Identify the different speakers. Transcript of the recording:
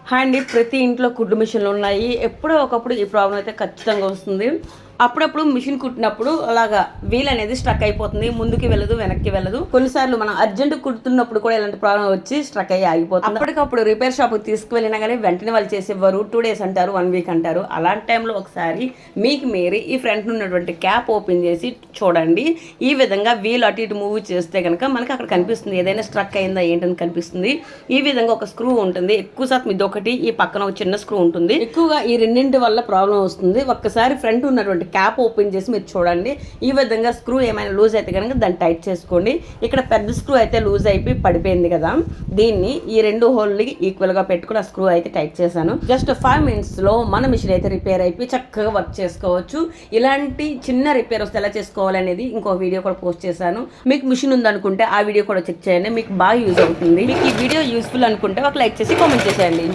Speaker 1: Hi అండి, ప్రతి ఇంట్లో కుట్టు మిషన్లు ఉన్నాయి. ఎప్పుడో ఒకప్పుడు ఈ ప్రాబ్లం అయితే ఖచ్చితంగా వస్తుంది. అప్పుడప్పుడు మిషన్ కుట్టినప్పుడు అలాగా వీల్ అనేది స్ట్రక్ అయిపోతుంది, ముందుకి వెళ్ళదు, వెనక్కి వెళ్ళదు. కొన్నిసార్లు మనం అర్జెంట్ కుడుతున్నప్పుడు కూడా ఇలాంటి ప్రాబ్లం వచ్చి స్ట్రక్ అయ్యి ఆగిపోతుంది. అప్పటికప్పుడు రిపేర్ షాప్కి తీసుకువెళ్ళినా కానీ వెంటనే వాళ్ళు చేసేవారు 2 days అంటారు, 1 week అంటారు. అలాంటి టైంలో ఒకసారి మీకు మీరే ఈ ఫ్రంట్ ఉన్నటువంటి క్యాప్ ఓపెన్ చేసి చూడండి. ఈ విధంగా వీల్ అటు ఇటు మూవ్ చేస్తే కనుక మనకి అక్కడ కనిపిస్తుంది ఏదైనా స్ట్రక్ అయిందా ఏంటని కనిపిస్తుంది. ఈ విధంగా ఒక స్క్రూ ఉంటుంది, ఎక్కువ శాతం ఇదొకటి, ఈ పక్కన ఒక చిన్న స్క్రూ ఉంటుంది. ఎక్కువగా ఈ రెండింటి వల్ల ప్రాబ్లం వస్తుంది. ఒక్కసారి ఫ్రంట్ ఉన్నటువంటి క్యాప్ ఓపెన్ చేసి మీరు చూడండి. ఈ విధంగా స్క్రూ ఏమైనా లూజ్ అయితే కనుక దాన్ని టైట్ చేసుకోండి. ఇక్కడ పెద్ద స్క్రూ అయితే లూజ్ అయిపోయి పడిపోయింది కదా, దీన్ని ఈ 2 హోల్ని ఈక్వల్గా పెట్టుకుని ఆ స్క్రూ అయితే టైట్ చేశాను. జస్ట్ 5 minutesలో మన మిషన్ అయితే రిపేర్ అయిపోయి చక్కగా వర్క్ చేసుకోవచ్చు. ఇలాంటి చిన్న రిపేర్ వస్తే ఎలా చేసుకోవాలనేది ఇంకో వీడియో కూడా పోస్ట్ చేశాను. మీకు మిషన్ ఉందనుకుంటే ఆ వీడియో కూడా చెక్ చేయండి, మీకు బాగా యూజ్ అవుతుంది. మీకు ఈ వీడియో యూస్ఫుల్ అనుకుంటే ఒక లైక్ చేసి కామెంట్ చేసేయండి.